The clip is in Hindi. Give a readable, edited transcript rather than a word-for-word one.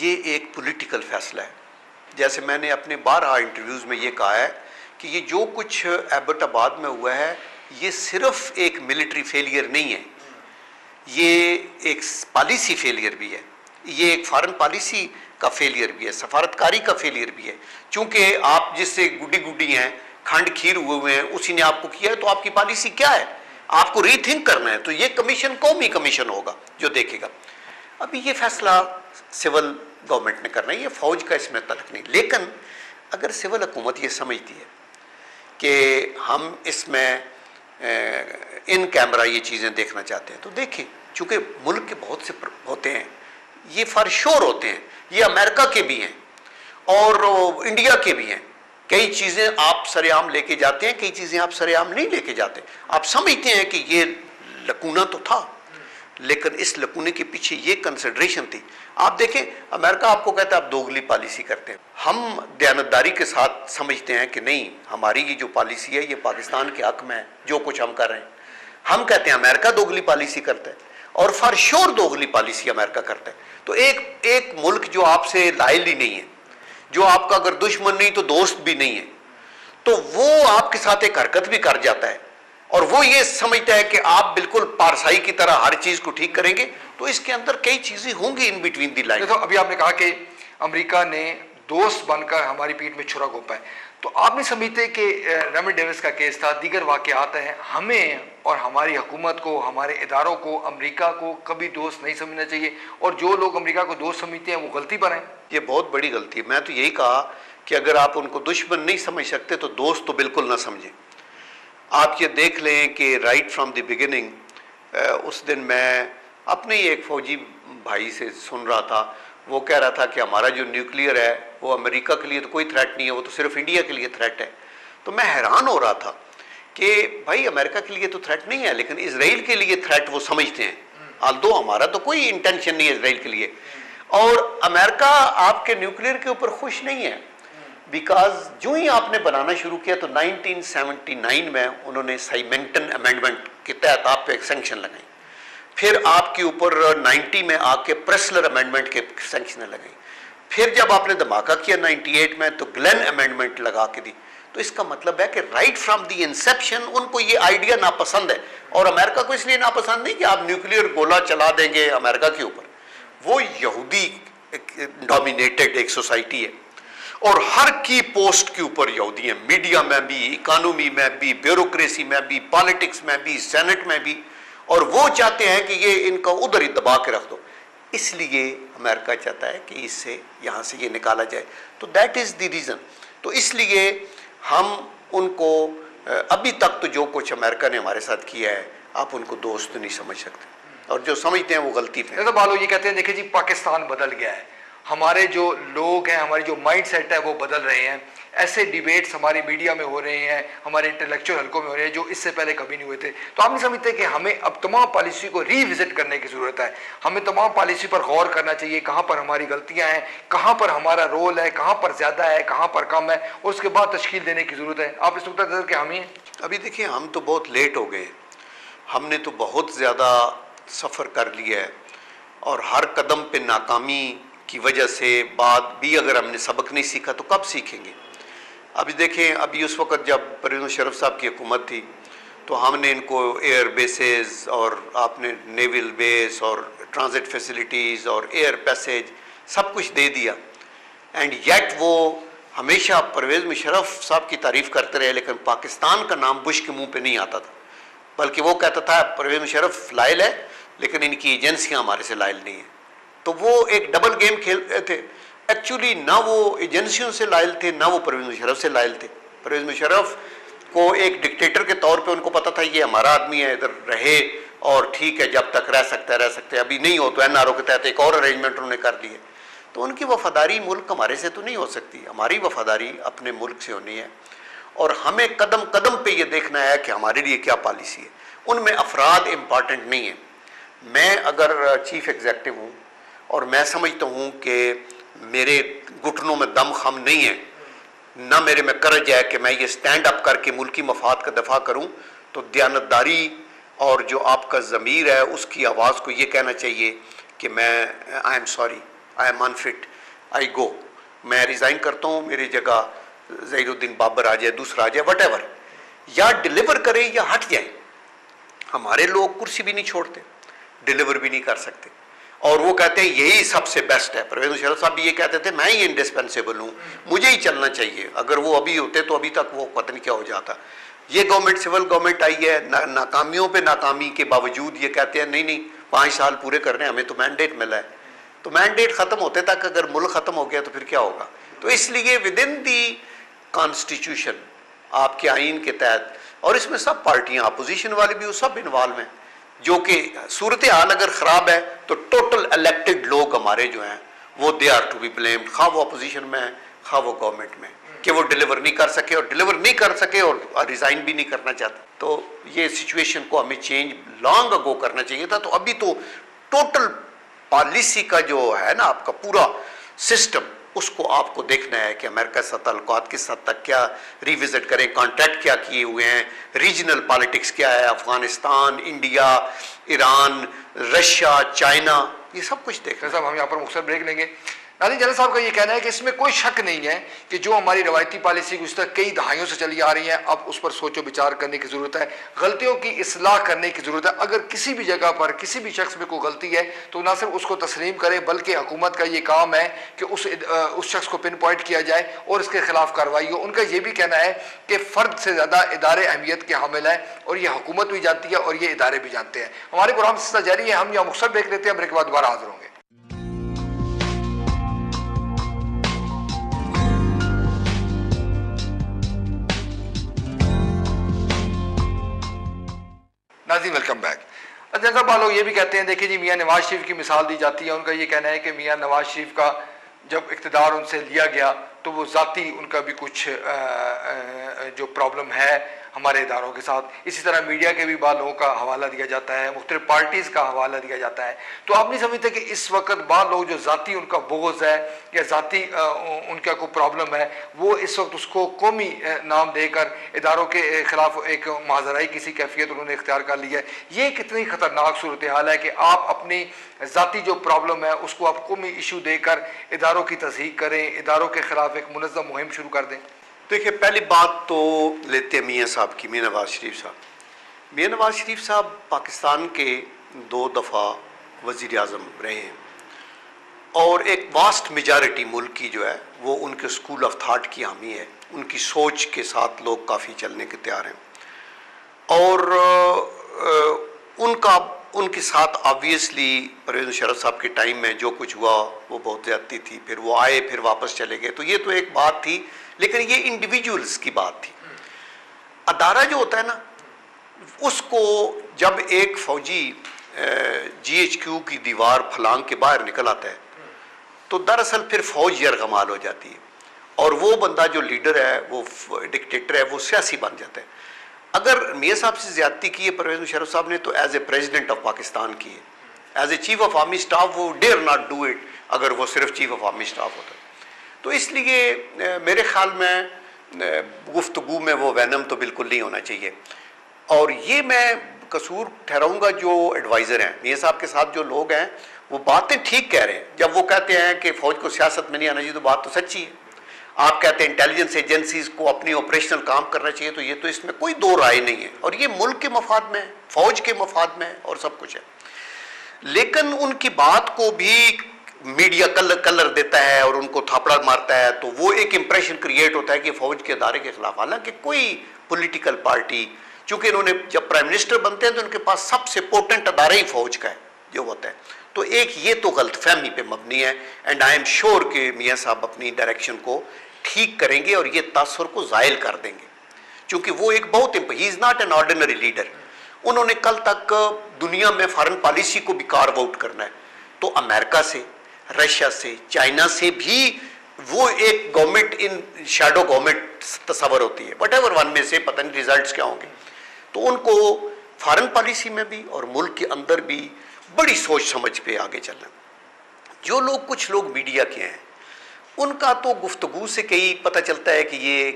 ये एक पॉलिटिकल फैसला है। जैसे मैंने अपने 12 इंटरव्यूज़ में ये कहा है कि ये जो कुछ एबटाबाद में हुआ है ये सिर्फ एक मिलिट्री फेलियर नहीं है, ये एक पॉलिसी फेलियर भी है, ये एक फॉरेन पॉलिसी का फेलियर भी है, सफारतकारी का फेलियर भी है। चूंकि आप जिससे गुड्डी गुड्डी हैं, खंड खीर हुए हैं, उसी ने आपको किया है, तो आपकी पॉलिसी क्या है, आपको रीथिंक करना है। तो ये कमीशन कौमी कमीशन होगा जो देखेगा। अभी ये फैसला सिविल गवर्नमेंट ने करना है, ये फौज का इसमें तलक नहीं। लेकिन अगर सिविल हुकूमत ये समझती है कि हम इसमें इन कैमरा ये चीज़ें देखना चाहते हैं तो देखें, चूँकि मुल्क के बहुत से होते हैं, ये फॉर श्योर होते हैं, ये अमेरिका के भी हैं और इंडिया के भी हैं। कई चीज़ें आप सरेआम लेके जाते हैं, कई चीज़ें आप सरेआम नहीं लेके जाते। आप समझते हैं कि ये लकूना तो था, लेकिन इस लकूने के पीछे ये कंसिडरेशन थी। आप देखें, अमेरिका आपको कहता है आप दोगली पॉलिसी करते हैं, हम दयानतदारी के साथ समझते हैं कि नहीं, हमारी ये जो पॉलिसी है ये पाकिस्तान के हक में है, जो कुछ हम कर रहे हैं। हम कहते हैं अमेरिका दोगली पॉलिसी करता है और फॉर श्योर दोगली पॉलिसी अमेरिका करता है। तो एक मुल्क जो आपसे लायल ही नहीं है, जो आपका अगर दुश्मन नहीं तो दोस्त भी नहीं है, तो वो आपके साथ एक हरकत भी कर जाता है और वो ये समझता है कि आप बिल्कुल पारसाई की तरह हर चीज को ठीक करेंगे, तो इसके अंदर कई चीजें होंगी इन बिटवीन दी लाइन। तो अभी आपने कहा कि अमेरिका ने दोस्त बनकर हमारी पीठ में छुरा घोंपा है, तो आप नहीं समझते कि रेमंड डेविस का केस था, दीगर वाकयात हैं, हमें और हमारी हुकूमत को, हमारे इदारों को अमेरिका को कभी दोस्त नहीं समझना चाहिए, और जो लोग अमेरिका को दोस्त समझते हैं वो गलती पर हैं? ये बहुत बड़ी गलती है। मैं तो यही कहा कि अगर आप उनको दुश्मन नहीं समझ सकते तो दोस्त तो बिल्कुल ना समझें। आप ये देख लें कि राइट फ्रॉम द बिगिनिंग, उस दिन मैं अपने ही एक फौजी भाई से सुन रहा था, वो कह रहा था कि हमारा जो न्यूक्लियर है वो अमेरिका के लिए तो कोई थ्रेट नहीं है, वो तो सिर्फ इंडिया के लिए थ्रेट है। तो मैं हैरान हो रहा था कि भाई अमेरिका के लिए तो थ्रेट नहीं है, लेकिन इसराइल के लिए थ्रेट वो समझते हैं, आल्दो हमारा तो कोई इंटेंशन नहीं है इसराइल के लिए। और अमेरिका आपके न्यूक्लियर के ऊपर खुश नहीं है, बिकॉज जो ही आपने बनाना शुरू किया तो 1979 में उन्होंने साइमेंटन अमेंडमेंट के तहत आप पे सैंक्शन लगाई, फिर आपके ऊपर 90 में आके प्रेसलर अमेंडमेंट के सैंक्शन लगाई, फिर जब आपने धमाका किया 98 में तो ग्लेन अमेंडमेंट लगा के दी। तो इसका मतलब है कि राइट फ्रॉम द इंसेप्शन उनको ये आइडिया नापसंद है, और अमेरिका को इसलिए नापसंद नहीं कि आप न्यूक्लियर गोला चला देंगे अमेरिका के ऊपर, वो यहूदी डोमिनेटेड एक सोसाइटी है और हर की पोस्ट के ऊपर यहूदी हैं, मीडिया में भी, इकोनॉमी में भी, ब्यूरोक्रेसी में भी, पॉलिटिक्स में भी, सेनेट में भी, और वो चाहते हैं कि ये इनका उधर ही दबा के रख दो। इसलिए अमेरिका चाहता है कि इससे यहाँ से ये निकाला जाए। तो दैट इज़ द रीज़न। तो इसलिए हम उनको अभी तक तो जो कुछ अमेरिका ने हमारे साथ किया है, आप उनको दोस्त नहीं समझ सकते, और जो समझते हैं वो गलती पे। तो बालो ये कहते हैं देखिए जी पाकिस्तान बदल गया है, हमारे जो लोग हैं, हमारी जो माइंड सेट है वो बदल रहे हैं, ऐसे डिबेट्स हमारी मीडिया में हो रहे हैं, हमारे इंटेलेक्चुअल हलकों में हो रहे हैं जो इससे पहले कभी नहीं हुए थे। तो आप नहीं समझते कि हमें अब तमाम पॉलिसी को रीविजिट करने की ज़रूरत है, हमें तमाम पॉलिसी पर गौर करना चाहिए, कहाँ पर हमारी गलतियाँ हैं, कहाँ पर हमारा रोल है, कहाँ पर ज़्यादा है, कहाँ पर कम है, और उसके बाद तश्कील देने की ज़रूरत है। आप इस नुकता नज़र के हामी हैं? अभी देखिए, हम तो बहुत लेट हो गए, हमने तो बहुत ज़्यादा सफ़र कर लिया है और हर कदम पे नाकामी की वजह से बाद भी अगर हमने सबक नहीं सीखा तो कब सीखेंगे। अभी देखें, अभी उस वक़्त जब परवेज़ मुशर्रफ साहब की हुकूमत थी तो हमने इनको एयर बेसेस और आपने नेवल बेस और ट्रांजिट फैसिलिटीज़ और एयर पैसेज सब कुछ दे दिया, एंड येट वो हमेशा परवेज़ मुशर्रफ साहब की तारीफ़ करते रहे, लेकिन पाकिस्तान का नाम बुश के मुँह पे नहीं आता था, बल्कि वो कहता था परवेज़ मुशर्रफ लायल है लेकिन इनकी एजेंसियाँ हमारे से लायल नहीं है। तो वो एक डबल गेम खेल रहे थे। एक्चुअली ना वो एजेंसियों से लायल थे, ना वो परवेज़ मुशर्रफ से लायल थे। परवेज़ मुशर्रफ को एक डिक्टेटर के तौर पे उनको पता था ये हमारा आदमी है, इधर रहे और ठीक है, जब तक रह सकता है रह सकते हैं, अभी नहीं हो तो NRO के तहत एक और अरेंजमेंट उन्होंने कर दिए। तो उनकी वफादारी मुल्क हमारे से तो नहीं हो सकती, हमारी वफादारी अपने मुल्क से होनी है, और हमें कदम कदम पे ये देखना है कि हमारे लिए क्या पॉलिसी है। उनमें अफराद इम्पॉर्टेंट नहीं है। मैं अगर चीफ एग्जेक्टिव हूँ और मैं समझता हूँ कि मेरे घुटनों में दम खम नहीं है, ना मेरे में करज है कि मैं ये स्टैंड अप करके मुल्की मफाद का दफा करूँ, तो दयानतदारी और जो आपका ज़मीर है उसकी आवाज़ को ये कहना चाहिए कि मैं I am sorry, I am unfit, I go, मैं रिज़ाइन करता हूँ, मेरी जगह ज़हीरुद्दीन बाबर आ जाए, दूसरा आ जाए, वट एवर, या डिलीवर करें या हट जाए। हमारे लोग कुर्सी भी नहीं छोड़ते, डिलीवर भी नहीं कर सकते, और वो कहते हैं यही सबसे बेस्ट है। परवेज मुशर्रफ साहब भी ये कहते थे मैं ही इंडिस्पेंसेबल हूँ, मुझे ही चलना चाहिए, अगर वो अभी होते तो अभी तक वो पता नहीं क्या हो जाता। ये गवर्नमेंट सिविल गवर्नमेंट आई है, नाकामियों पे नाकामी के बावजूद ये कहते हैं नहीं नहीं 5 साल पूरे करने, हमें तो मैंडेट मिला है। तो मैंडेट ख़त्म होते तक अगर मुल्क ख़त्म हो गया तो फिर क्या होगा। तो इसलिए विद इन दी कॉन्स्टिट्यूशन, आपके आइन के तहत, और इसमें सब पार्टियां अपोजिशन वाले भी वो सब इन्वॉल्व हैं, जो कि सूरत हाल अगर ख़राब है तो टोटल इलेक्टेड लोग हमारे जो हैं वो they are to be blamed, खा वो अपोजिशन में है खा वो गवर्नमेंट में, कि वो डिलीवर नहीं कर सके, और डिलीवर नहीं कर सके और रिज़ाइन भी नहीं करना चाहते। तो ये सिचुएशन को हमें चेंज लॉन्ग अगो करना चाहिए था। तो अभी तो टोटल पॉलिसी का जो है ना आपका पूरा सिस्टम, उसको आपको देखना है कि अमेरिका से ताल्लुकात किस हद तक क्या रिविजिट करें, कॉन्ट्रैक्ट क्या किए हुए हैं, रीजनल पॉलिटिक्स क्या है, Afghanistan, India, Iran, Russia, China, ये सब कुछ देखना है। साहब हम यहाँ पर मुख्तसर ब्रेक लेंगे। नाज़रीन, जनरल साहब का ये कहना है कि इसमें कोई शक नहीं है कि जो हमारी रवायती पॉलिसी गुज़श्ता कई दहाइयों से चली आ रही है, अब उस पर सोचो विचार करने की ज़रूरत है, गलतियों की इस्लाह करने की ज़रूरत है। अगर किसी भी जगह पर किसी भी शख्स में कोई गलती है तो ना सिर्फ उसको तस्लीम करे, बल्कि हुकूमत का ये काम है कि उस शख्स को पिन पॉइंट किया जाए और इसके खिलाफ कार्रवाई हो। उनका ये भी कहना है कि फ़र्द से ज़्यादा इदारे अहमियत के हामिल है, और ये हुकूमत भी जानती है और ये इदारे भी जानते हैं। हमारे प्रोग्राम सिलसिला जारी है, हम यहाँ मुख्तसर ब्रेक लेते हैं, ब्रेक के बाद दोबारा हाजिर होंगे। नाज़रीन, वेलकम बैक। जनरल साहब लोग ये भी कहते हैं, देखिए जी, मियाँ नवाज शरीफ की मिसाल दी जाती है। उनका ये कहना है कि मियाँ नवाज शरीफ का जब इक़्तिदार उनसे लिया गया तो वो ज़ाती उनका भी कुछ जो प्रॉब्लम है हमारे इदारों के साथ। इसी तरह मीडिया के भी बाद लोगों का हवाला दिया जाता है, मुख्तलिफ पार्टीज़ का हवाला दिया जाता है। तो आप नहीं समझते कि इस वक्त बाद लोग जो ज़ाती उनका बोझ है या ज़ाती उनका कोई प्रॉब्लम है, वो इस वक्त उसको कौमी नाम देकर इदारों के ख़िलाफ़ एक माजराई किसी कैफियत उन्होंने इख्तियार कर ली है। ये कितनी ख़तरनाक सूरत हाल है कि आप अपनी ज़ाती जो प्रॉब्लम है उसको आप कौमी इशू देकर इदारों की तस्दीक करें, इदारों के ख़िलाफ़ एक मुनज़्ज़म मुहिम शुरू कर दें। देखिए, पहली बात तो लेते हैं मियाँ साहब की, मियाँ नवाज शरीफ साहब। मियाँ नवाज शरीफ साहब पाकिस्तान के 2 दफ़ा वज़ीर आज़म रहे हैं, और एक वास्ट मेजॉरिटी मुल्क की जो है वो उनके स्कूल ऑफ थाट की हामी है, उनकी सोच के साथ लोग काफ़ी चलने के तैयार हैं। और उनके साथ ऑब्वियसली परवेज़ मुशर्रफ साहब के टाइम में जो कुछ हुआ वो बहुत ज़्यादती थी, फिर वो आए फिर वापस चले गए, तो ये तो एक बात थी। लेकिन ये इंडिविजुअल्स की बात थी। अदारा जो होता है ना, उसको जब एक फ़ौजी GHQ की दीवार फलांग के बाहर निकल आता है तो दरअसल फिर फ़ौज यरगमाल हो जाती है, और वो बंदा जो लीडर है, वो डिक्टेटर है, वो सियासी बन जाता है। अगर मियाँ साहब से ज़्यादती की है परवेज़ मुशर्रफ साहब ने, तो as a president of Pakistan की है, as a chief of army staff he dare not do it अगर वो सिर्फ चीफ ऑफ आर्मी स्टाफ होता। तो इसलिए मेरे ख्याल में गुफ्तगू में वो वैनम तो बिल्कुल नहीं होना चाहिए। और ये मैं कसूर ठहराऊंगा जो एडवाइज़र हैं मियाँ साहब के साथ, जो लोग हैं वो बातें ठीक कह रहे हैं। जब वो कहते हैं कि फ़ौज को सियासत में नहीं आना चाहिए, तो बात तो सच्ची है। आप कहते हैं इंटेलिजेंस एजेंसीज को अपनी ऑपरेशनल काम करना चाहिए, तो ये तो इसमें कोई दो राय नहीं है, और ये मुल्क के मफाद में, फ़ौज के मफाद में और सब कुछ है। लेकिन उनकी बात को भी मीडिया कलर देता है और उनको थापड़ा मारता है, तो वो एक इंप्रेशन क्रिएट होता है कि फ़ौज के अदारे के खिलाफ। हालांकि कोई पॉलिटिकल पार्टी, चूँकि इन्होंने जब प्राइम मिनिस्टर बनते हैं तो उनके पास सबसे पोटेंट अदारा ही फ़ौज का है जो होता है, तो एक ये तो गलतफहमी पे मबनी है। एंड आई एम श्योर कि मियाँ साहब अपनी डायरेक्शन को ठीक करेंगे और ये तासुर को ज़ायल कर देंगे, क्योंकि वो एक बहुत he is not an ordinary leader. उन्होंने कल तक दुनिया में फॉरेन पॉलिसी को भी कार्व आउट करना है, तो अमेरिका से, रशिया से, चाइना से भी वो एक गवर्नमेंट इन शैडो गवर्नमेंट तस्वर होती है, वट एवर वन में से, पता नहीं रिजल्ट्स क्या होंगे। तो उनको फॉरेन पॉलिसी में भी और मुल्क के अंदर भी बड़ी सोच समझ पे आगे चलना। जो लोग, कुछ लोग मीडिया के हैं, उनका तो गुफ्तगू से कई पता चलता है कि ये